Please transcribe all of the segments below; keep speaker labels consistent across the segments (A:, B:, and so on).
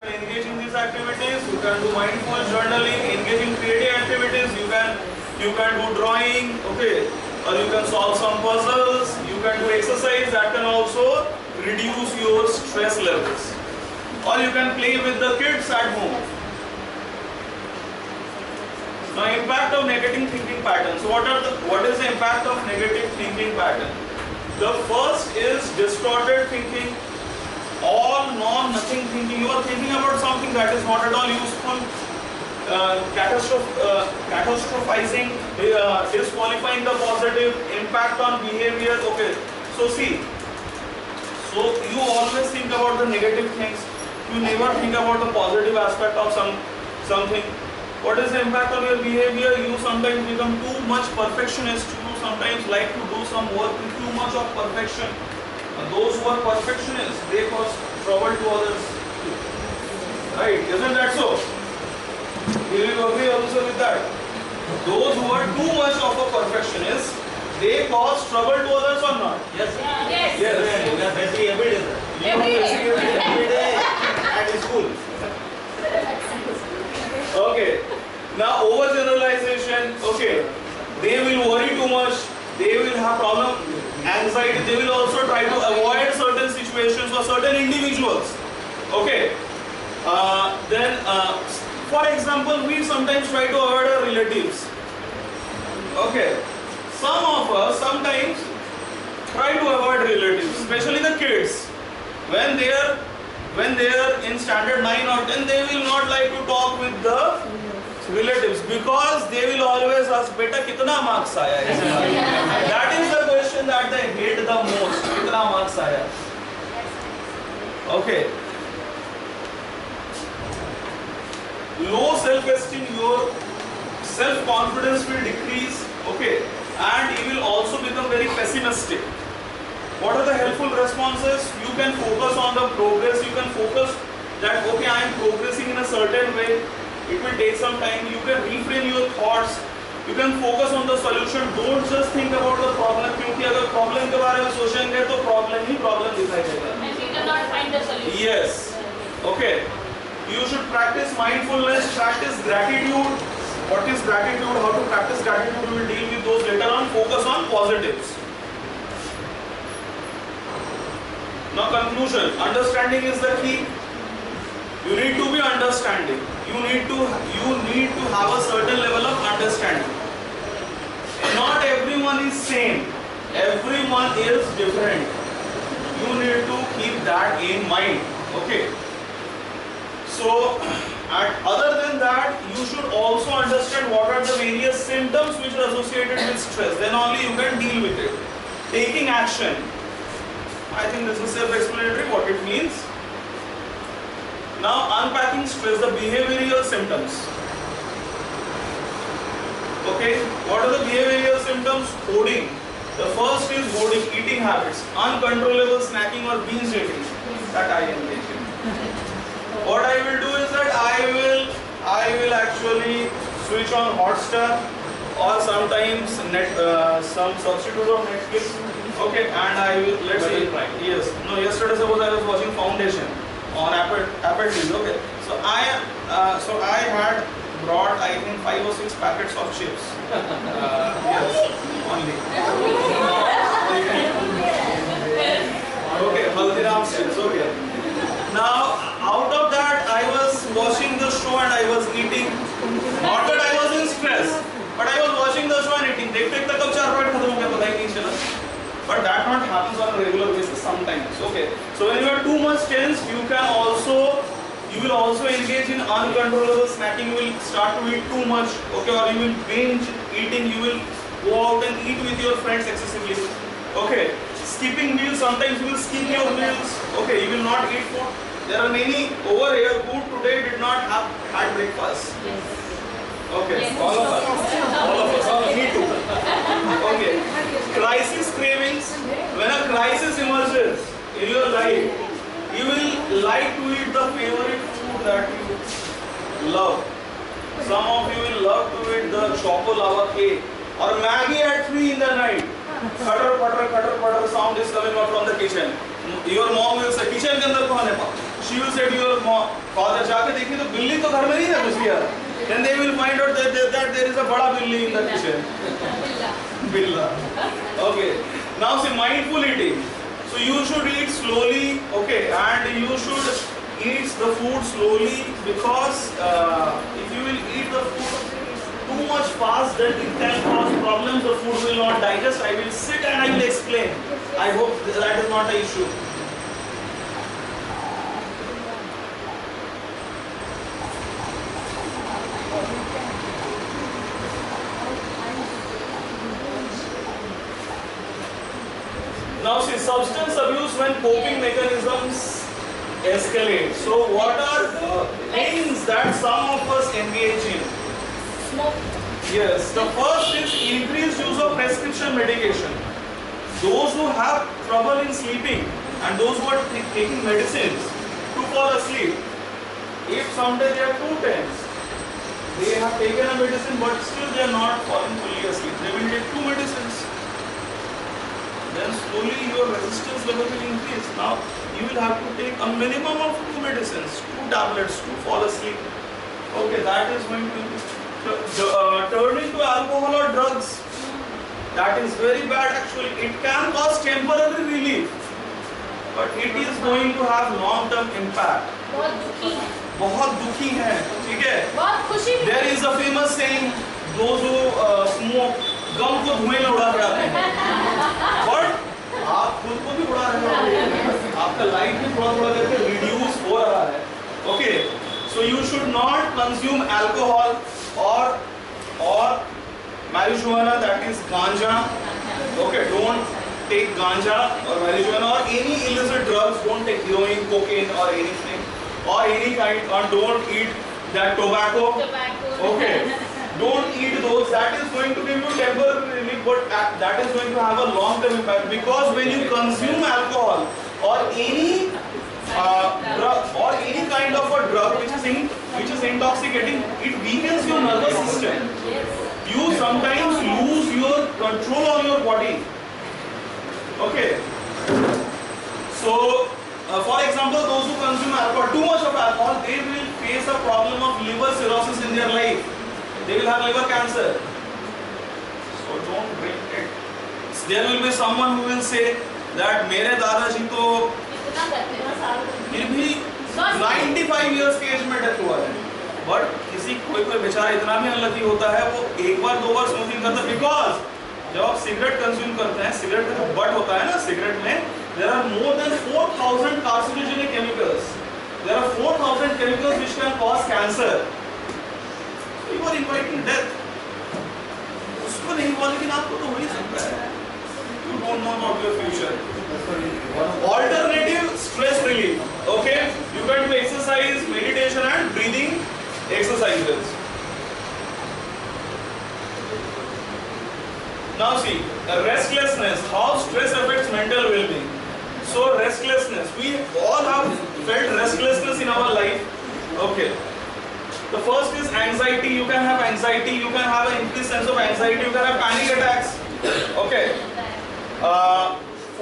A: Engage in these activities. You can do mindful journaling, engage in creative activities. You can do drawing, okay, or you can solve some puzzles. You can do exercise that can also reduce your stress levels, or you can play with the kids at home. Now, impact of negative thinking patterns. So what is the impact of negative thinking pattern? The first is distorted thinking. All nothing thinking. You are thinking about something that is not at all useful, catastrophizing, disqualifying the positive, impact on behavior. Okay, so see, so you always think about the negative things. You never think about the positive aspect of something. What is the impact on your behavior? You sometimes become too much perfectionist. You sometimes like to do some work with too much of perfection. Those who are perfectionists, they cause trouble to others. Right? Isn't that so? Will you agree also with that? Those who are too much of a perfectionist, they cause trouble to others or not? Yes.
B: Yes.
A: Yes.
C: We are facing every day. Every day at school.
A: Okay. Now overgeneralization. Okay. They will worry too much. They will have problem, anxiety. They will also try to avoid certain situations or certain individuals. Okay. For example, we sometimes try to avoid our relatives. Okay. Some of us sometimes try to avoid relatives, especially the kids. When they are in standard 9 or 10, they will not like to talk with the relatives because they will always ask, "Beta, kitna marks aaya hai?" That is the question that they hate the most. Kitna marks aaya? Okay. Low self-esteem, your self-confidence will decrease. Okay, and you will also become very pessimistic. What are the helpful responses? You can focus on the progress. You can focus that, okay, I am progressing in a certain way. It will take some time. You can reframe your thoughts. You can focus on the solution. Don't just think about the problem. क्योंकि अगर problem के बारे में सोचेंगे तो problem ही problem दिखाई देगा.
B: And we cannot find the solution.
A: Yes. Okay. You should practice mindfulness. Practice gratitude. What is gratitude? How to practice gratitude? We will deal with those later on. Focus on positives. Now conclusion. Understanding is the key. You need to be understanding. You need to have a certain level of understanding. Not everyone is same. Everyone is different. You need to keep that in mind. Okay. So, other than that, you should also understand what are the various symptoms which are associated with stress. Then only you can deal with it. Taking action. I think this is self-explanatory what it means. Now, unpacking stress, the behavioral symptoms. Okay, what are the behavioral symptoms? Hoarding. The first is hoarding, eating habits, uncontrollable snacking or binge eating. That I engage in. What I will do is that I will actually switch on Hotstar or sometimes some substitute of Netflix. Okay, and I will, let's say, yes. No, yesterday suppose I was watching Foundation on Apple TV. Okay, so I had brought, I think, 5 or 6 packets of chips. Yes, only. Okay, Haldiram chips. Okay. Now, out of that, I was watching the show and I was eating. Not that I was in stress, but I was watching the show and eating. देखते तक अब 4 minute खत्म हो गया, पता ही नहीं चला. But that not happens on a regular basis sometimes. Okay. So when you are too much tense, you will also engage in uncontrollable snacking. You will start to eat too much. Okay, or you will binge eating. You will go out and eat with your friends excessively. Okay. Skipping meals. Sometimes you will skip your meals. Okay. You will not eat food. There are many over here who today did not have had breakfast.
B: Yes.
A: Okay.
B: Yes.
A: All of us. Me too. Okay. Crisis cravings. When a crisis emerges in your life, you will like to eat the favorite food that you love. Some of you will love to eat the choco lava cake or Maggie at 3 in the night. Cutter sound is coming out from the kitchen. Your mom will say, kitchen के अंदर कौन है? she will say to your father, जाके देखिए तो बिल्ली तो घर में नहीं है घुसी है. Then they will find out that there is a बड़ा बिल्ली in the kitchen. Billa. Okay. Now see, mindful eating. So you should eat slowly, okay, and you should eat the food slowly, because if you will eat the food too much fast, then it can cause problems. The food will not digest. I will sit and I will explain. I hope that is not an issue. Now see, substance abuse when coping mechanisms escalate. So what are the things that some of us engage in?
B: Smoke.
A: Yes, the first is increased use of prescription medication. Those who have trouble in sleeping and those who are taking medicines to fall asleep, if someday they are too tense, they have taken a medicine but still they are not falling fully asleep, they will take 2 medicines. Then slowly your resistance level will increase. Now you will have to take a minimum of 2 medicines, 2 tablets to fall asleep. Okay, that is going to turning to alcohol or drugs. That is very bad actually. It can cause temporary relief, but it is going to have long-term impact.
B: बहुत दुखी है.
A: बहुत दुखी है, ठीक है?
B: बहुत खुशी भी.
A: There is a famous saying, those who smoke, गम को धुएं में उड़ा के आते हैं. But आप खुद को भी उड़ा रहे हो. आपका लाइफ भी थोड़ा-थोड़ा करके reduce हो रहा है. Okay, so you should not consume alcohol or marijuana, that is ganja. Okay, don't take ganja or marijuana or any illicit drugs. Don't take heroin, cocaine or anything or any kind, or don't eat that tobacco. Okay, don't eat those. That is going to give you temporary relief, but that is going to have a long-term impact, because when you consume alcohol or any drug or any kind of a drug which is intoxicating, it weakens your nervous system. You sometimes lose your control on your body. Okay. So, for example, those who consume alcohol, too much of alcohol, they will face a problem of liver cirrhosis in their life. They will have liver cancer. So don't drink it. There will be someone who will say that मेरे दादाजी तो फिर भी 95 years के as में death हुआ है, but किसी कोई बेचारा इतना भी अनलकी होता है, वो एक बार 2 बार स्मोकिंग करता है, बिकॉज जब आप सिगरेट कंज्यूम करते हैं, सिगरेट का जो बट होता है ना, सिगरेट में there are more than 4,000 carcinogenic chemicals. There are 4,000 chemicals which can cause cancer. So you are inviting death. उसको नहीं हुआ, लेकिन आपको तो हो ही सकता है. You don't know about your future. Alternative stress relief. Okay, you can do exercise, meditation and breathing exercises. Now see, restlessness, how stress affects mental well-being. So restlessness, we all have felt restlessness in our life. Okay, the first is anxiety. You can have anxiety, you can have an increased sense of anxiety, you can have panic attacks. Okay,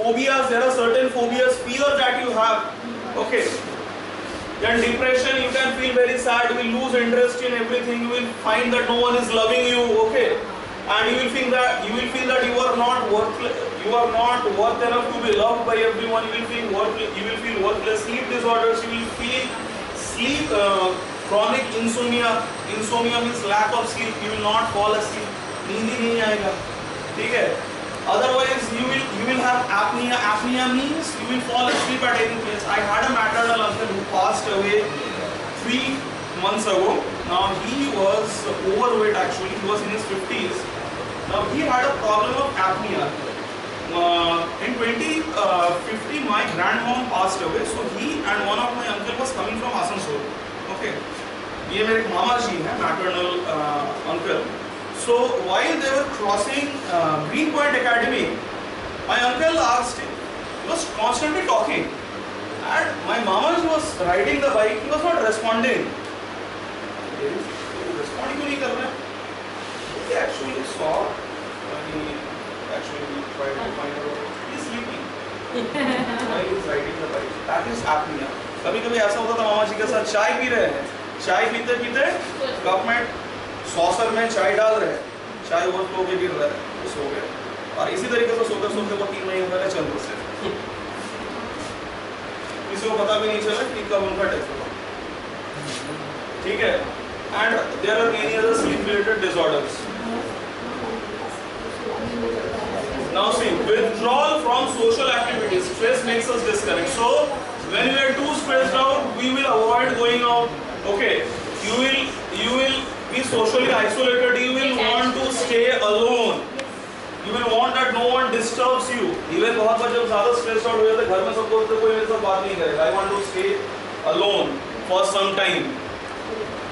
A: phobias, there are certain phobias, fear that you have. Okay, then depression, you can feel very sad, you will lose interest in everything, you will find that no one is loving you. Okay, and you will feel that you are not worth enough to be loved by everyone. You will feel worthless. Sleep disorders, you will feel chronic insomnia. Insomnia means lack of sleep. You will not fall asleep. नींद ही नहीं आएगा, ठीक है? Otherwise, you will have apnea. Apnea means you will fall asleep at any place. I had a maternal uncle who passed away 3 months ago. Now he was overweight actually. He was in his 50s. Now he had a problem of apnea. In 2015, my grandmom passed away. So he and one of my uncle was coming from Asansol. Okay, ये मेरे मामा जी हैं, maternal uncle. So while they were crossing Green Point Academy, my uncle asked him. He was constantly talking, and my mama was riding the bike. He was not responding. Responding क्यों नहीं कर रहा? He actually saw. He actually tried to find out. He is sleeping while he is riding the bike. That is apnea. कभी कभी ऐसा होता था मामा जी के साथ चाय पी रहे हैं, चाय पीते पीते कप में सॉसर में चाय डाल रहे हैं, चाय ओवरफ्लो के गिर रहा है, तो सो गए। और इसी तरीके से सोते सोते वो 3 महीने पहले चल बसे, किसी को पता भी नहीं चला कि कब उनका डेथ हुआ। ठीक है, and there are many other sleep related disorders. Now see, withdrawal from social activities. Stress makes us disconnect. So when we are too stressed out, we will avoid going out. Okay, you will be socially isolated. You will want to stay alone. You will want that no one disturbs you. Even बहुत बार जब ज़्यादा stressed out हो जाते घर में सब बोलते कोई मेरे साथ बात नहीं करेगा. I want to stay alone for some time.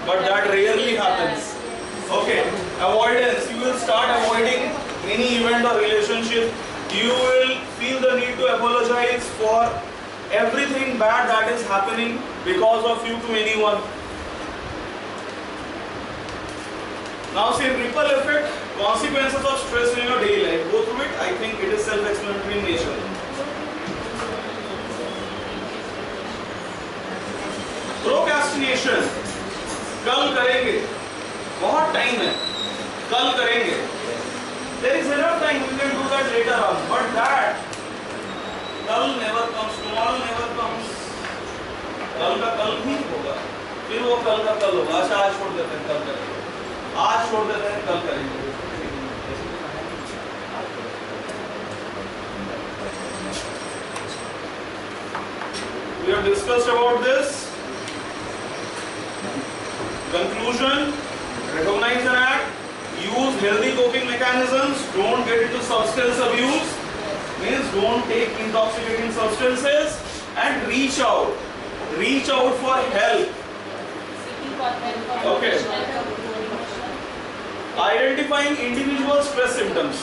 A: But that rarely happens. Okay, avoidance. You will start avoiding any event or relationship. You will feel the need to apologize for everything bad that is happening because of you to anyone. Now see, ripple effect, consequences of stress in your daily life. Go through it. I think it is self-explanatory in nature. Procrastination. कल करेंगे, बहुत time है, कल करेंगे. There is enough time, we can do that later on. But that कल never comes, tomorrow never comes. कल का कल ही होगा, फिर वो कल का कल होगा. अच्छा आज छोड़ देते हैं, कल करेंगे. आज छोड़ देते हैं, कल करेंगे. We have discussed about this. Conclusion: recognize an act. Use healthy coping mechanisms. Don't get into substance abuse. Means don't take intoxicating substances and reach out. Reach out for help. Okay. Identifying individual stress symptoms.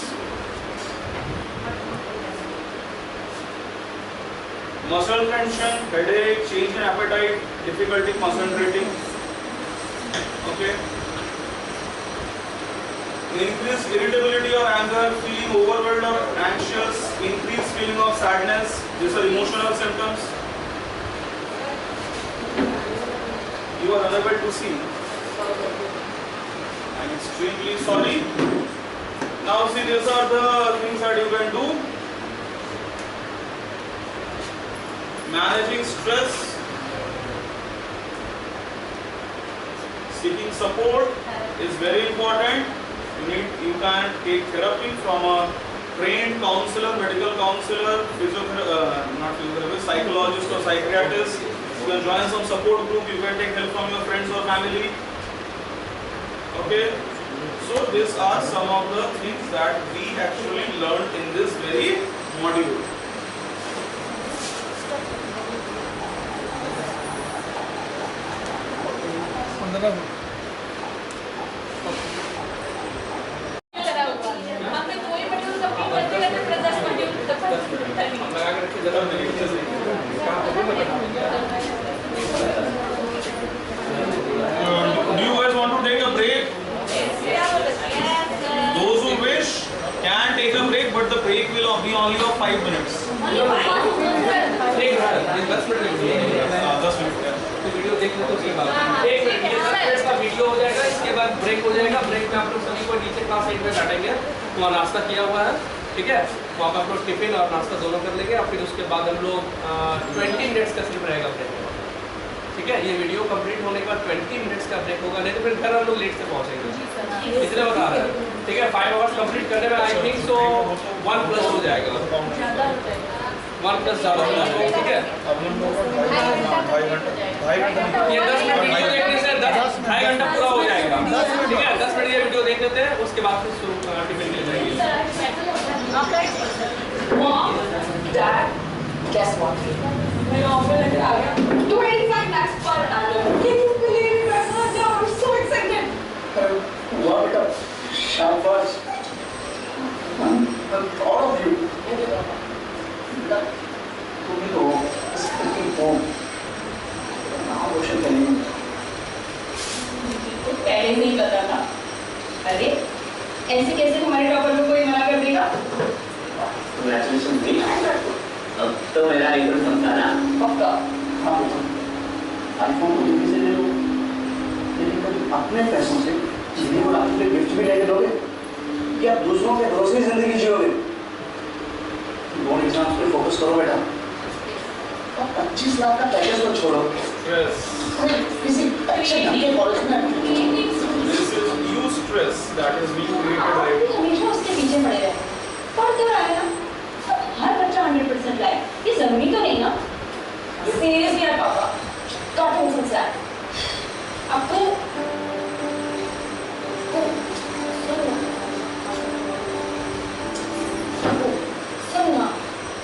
A: Muscle tension, headache, change in appetite, difficulty concentrating. Okay. Increased irritability or anger, feeling overwhelmed or anxious, increased feeling of sadness. These are emotional symptoms. You are unable to see. I'm extremely sorry. Now see, these are the things that you can do. Managing stress. Seeking support is very important. You can take therapy from a trained counselor, medical counselor, psychologist or psychiatrist. You can join some support group. You can take help from your friends or family. Okay. So these are some of the things that we actually learned in this very module. Do you guys want to take a break? Those who wish can take a break, but the break will be only of 5 minutes. 10 minutes.
D: Video देख लो तो उसके बाद 1 minute 10 minute का video हो जाएगा. इसके बाद break हो जाएगा. ब्रेक में आप लोग सभी को नीचे क्लास 8 में बैठेंगे. वहाँ नाश्ता किया हुआ है, ठीक है. वहाँ पर आप लोग टिफिन और नाश्ता दोनों कर लेंगे. और फिर उसके बाद हम लोग 20 मिनट्स का सिर्फ रहेगा ब्रेक, ठीक है. ये वीडियो कंप्लीट होने के बाद 20 मिनट्स का ब्रेक होगा. नहीं तो फिर घर हम लोग लेट से पहुँचेंगे, इसलिए बता रहे हैं, ठीक है. 5 आवर्स कंप्लीट करने में आई थिंक सो 1+ हो जाएगा. 1+ ज़्यादा हो जाएगा, ठीक है. ये 10 मिनट वीडियो देखने से 2.5 घंटा पूरा हो जाएगा, ठीक है. 10 मिनट ये वीडियो देख लेते हैं, उसके बाद फिर शुरू टिफिन ले जाएंगे.
E: Guess what? मेरा ऑफर लेकर आ गया 25 lakhs per annum. Can you believe it? I'm so excited.
C: What a shabash. I'm proud of you. तुम ही हो इस freaking home. नाम रोशन करेंगे.
E: तो पहले नहीं पता था. अरे ऐसे कैसे हमारे टॉपर को कोई मना कर देगा?
C: Congratulations,
F: अब तो मेरा एकदम समझा ना.
E: पक्का.
C: हाँ. आईफोन को किसी से ले लो, लेकिन कभी अपने पैसों से जिंदगी को आपके गिफ्ट भी लेके दोगे या दूसरों के भरोसे जिंदगी जियोगे? बोर्ड एग्जाम्स पे फोकस करो बेटा, और 25 लाख का पैकेज को छोड़ो। किसी अच्छे ढंग के कॉलेज में
A: This is you stress that is being created right now.
E: हमेशा उसके पीछे पड़े रहे, पढ़ तो रहा है ना, हर बच्चा 100% लाए, ये जरूरी तो नहीं ना? सीरियसली यार पापा, कार्टून सुन से आपको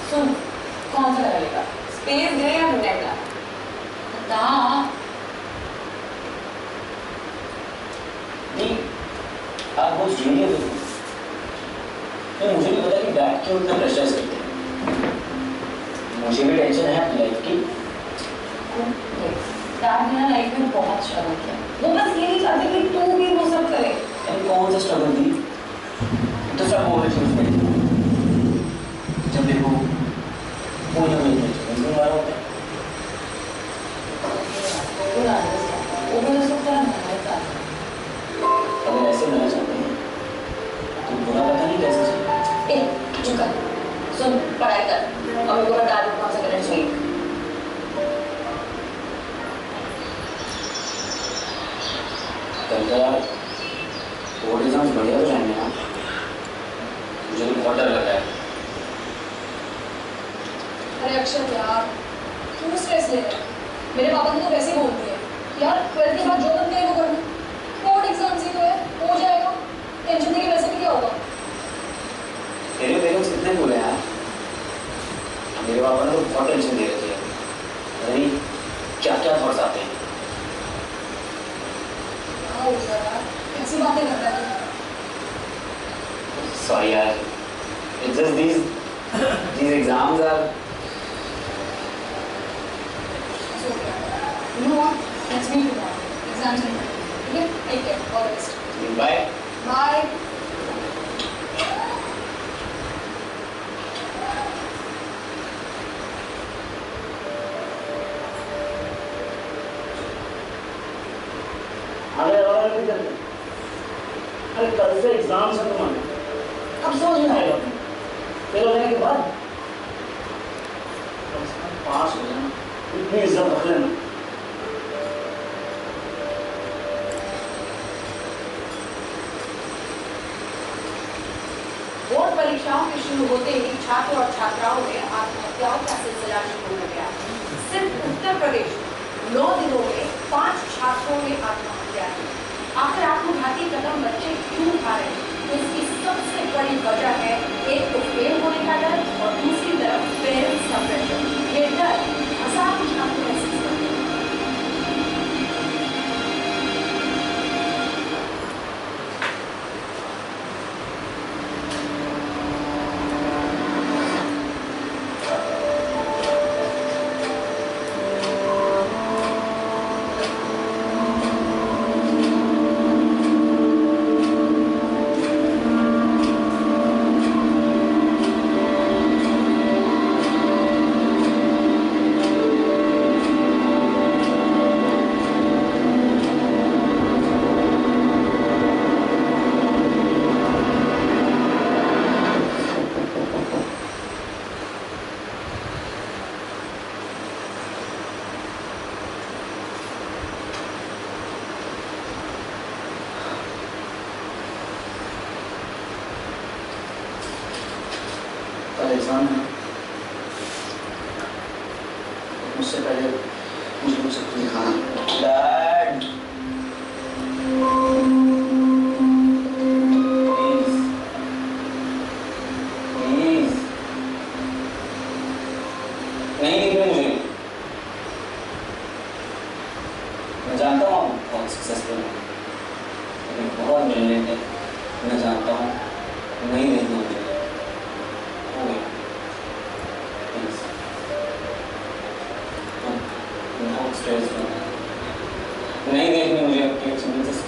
E: सुन कौन सा लगेगा, स्पेस ग्रे या ब्लैक का? बता।
C: नहीं, आप बहुत जीनियस हो, तो मुझे भी पता कि डैड क्यों इतना प्रेशराइज करते हैं। मुझे भी टेंशन है अपनी लाइफ की।
E: डैड ने लाइफ में बहुत स्ट्रगल किया, वो बस ये नहीं चाहते कि तू भी वो सब करे।
C: अरे कौन सा स्ट्रगल थी? तो सब हो रही थी जब देखो वो जो मेरे को मारा होता है।
E: वो भी उसको क्या नहीं चाहता।
C: अगर ऐसे मिलना चाहते हैं तो बुरा पता नहीं कैसे चाहिए।
E: ए चुप कर, सुन पढ़ाई कर और मेरे को बता दो कौन सा करना चाहिए।
C: कल का यार बोर्ड एग्जाम्स बढ़िया तो जाएंगे ना, मुझे तो बहुत डर लग रहा है।
F: अरे अक्षर यार, क्यों स्ट्रेस ले रहे हैं? मेरे पापा ने तो वैसे ही बोल दिया यार, 12th के बाद जो मन करे वो करना, बोर्ड एग्जाम्स ही तो है, हो जाएगा, टेंशन लेके वैसे भी क्या होगा?
C: तेरे पेरेंट्स कितने बोले यार? मेरे पापा ने तो बहुत टेंशन दे रहे थे, अरे क्या क्या थॉट्स आते हैं।
F: हाँ हो गया यार, ऐसी बातें कर रहा है।
C: सॉरी यार, it's just these exams are
F: So, you know what? Let's meet tomorrow. Exams in mind. Okay? Take care. All the best.
C: bye.
F: Bye.
C: अरे कल से एग्जाम्स है तुम्हारे, अब समझ में आएगा फेल होने के बाद पास हो जाना, इतनी इज्जत रख लेना।
E: बोर्ड परीक्षाओं के शुरू होते ही छात्र और छात्राओं में आत्महत्याओं का सिलसिला शुरू हो गया। सिर्फ उत्तर प्रदेश में 9 दिनों में 5 छात्रों ने आत्महत्या की। आखिर आत्मघाती कदम बच्चे क्यों उठा रहे हैं? इसकी सबसे बड़ी वजह है एक तो फेल होने का डर और दूसरी तरफ पेरेंट्स का प्रेशर। ये डर हजारों छात्र महसूस करते हैं।
C: एग्जाम है, उससे पहले मुझे कुछ दिखाना। डैड प्लीज नहीं दिख रही मुझे। मैं जानता हूँ आप बहुत सक्सेसफुल हैं, लेकिन बहुत ब्रिलियंट है। मैं जानता हूँ नहीं देखना मुझे। नहीं देखनी मुझे आपकी एक्सपीरियंस।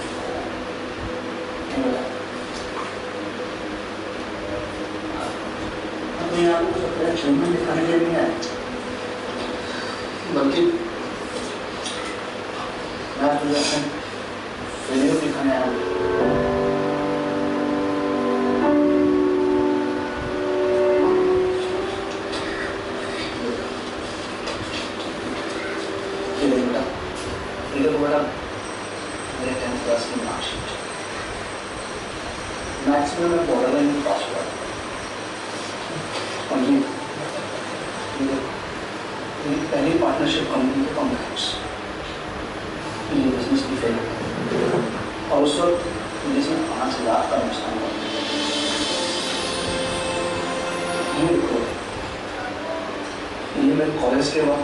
C: अपने आप को सब अचीवमेंट दिखाने के लिए नहीं आए, बल्कि फेलियर दिखाने आया हूँ। ये बेटा, मेरे 10th क्लास की मार्कशीट। मैथ्स में मैं बॉर्डरलाइन में पास हुआ और ये मेरी पहली पार्टनरशिप कंपनी के कॉन्ट्रैक्ट्स, ये बिजनेस की फेल और उस वक्त जिसमें 5 लाख का नुकसान हुआ। ये देखो, ये मेरे कॉलेज के बाद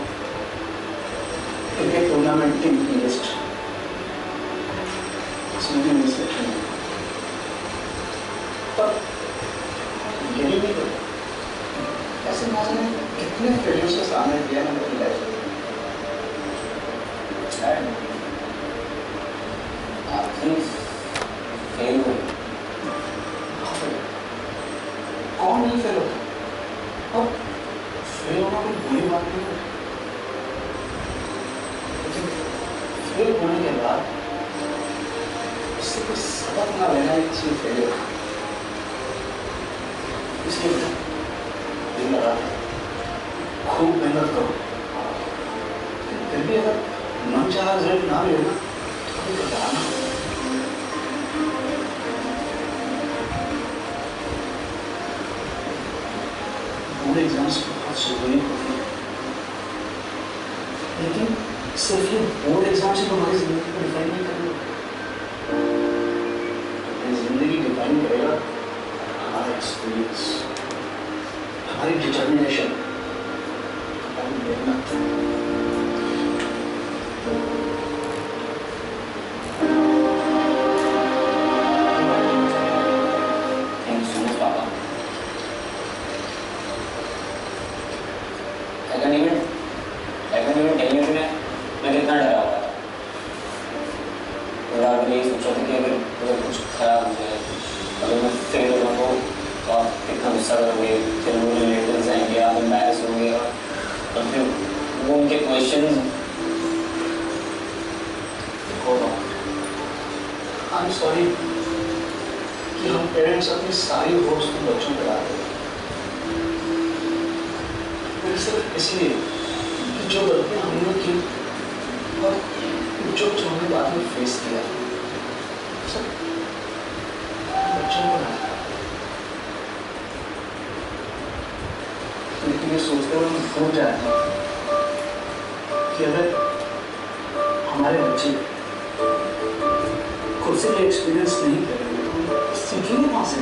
C: क्रिकेट टूर्नामेंट टीम की लिस्ट, इसमें भी मेरी सिलेक्शन हुई। पर यही नहीं तो ऐसे मैंने कितने फेलियर्स का सामना किया मैंने अपनी लाइफ में।
G: आखिरी फेल हुए,
C: कौन नहीं फेल होता? और फेल होना कोई बुरी बात नहीं है, लेकिन फेल होने के बाद उससे कोई सबक ना लेना एक चीज फेलियर। इसलिए दिल लगा खूब मेहनत करो, फिर भी अगर मन चाहा रिजल्ट ना मिले ना तो घबराना। बोर्ड एग्जाम्स बहुत ज़रूरी होती है, लेकिन सिर्फ ये बोर्ड एग्जाम से तुम्हारी जिंदगी को डिफाइन नहीं करेगा। जिंदगी डिफाइन करेगा हमारा एक्सपीरियंस, हमारी डिटर्मिनेशन, हमारी मेहनत।
G: थैंक यू सो मच पापा। I can't even tell you मैं कितना डरा हुआ था। रात में यही सोचा था कि अगर कुछ खराब हो जाए, अगर मैं फेल हो जाऊँ तो आप कितना गुस्सा करोगे, फिर वो रिलेटिव्स आएंगे, आप एम्बैरेस होंगे और फिर वो उनके क्वेश्चंस
C: होगा। आई एम सॉरी कि हम पेरेंट्स अपनी सारी होप्स को बच्चों पे डाल देते हैं, सिर्फ इसलिए कि जो गलतियां हमने की और जो हमने बाद में फेस किया, सब बच्चों को ना। लेकिन ये सोचते हुए हम भूल जाते हैं कि अगर हमारे बच्चे खुद से ये एक्सपीरियंस नहीं करेंगे तो सीखेंगे कहाँ से?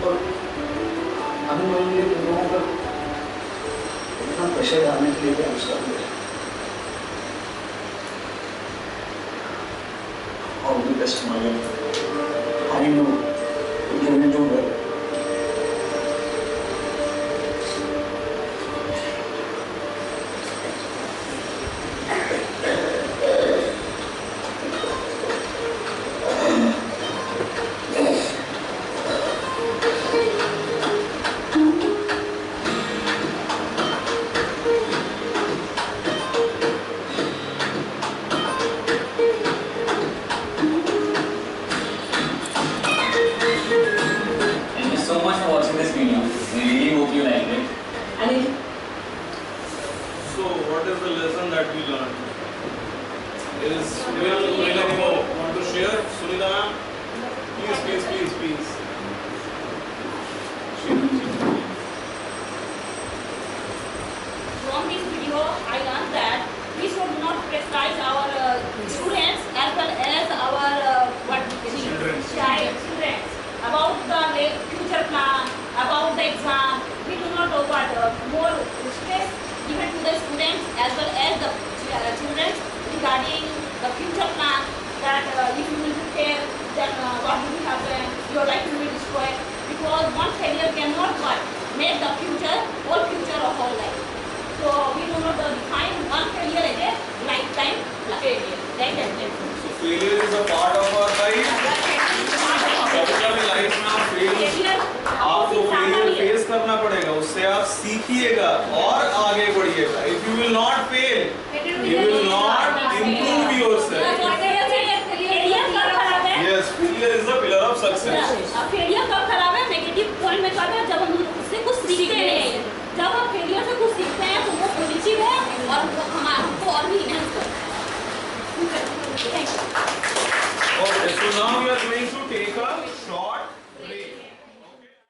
C: और अभी मैं ये लोगों पर इतना प्रेशर डालने के लिए भी हम सब all the best my life. I know you will do well.
A: सीखिएगा और आगे बढ़िएगा. If you will not fail, you will not improve yourself. Yes, failure is the pillar of success.
B: Failure कब खराब है? नेगेटिव पॉइंट में कहते हैं जब हम उससे कुछ सीखते हैं. जब हम फेलियर से कुछ सीखते हैं तो वो पॉजिटिव है और हमको और भी इनहेंस करता है.
A: Okay, so now we are going to take a short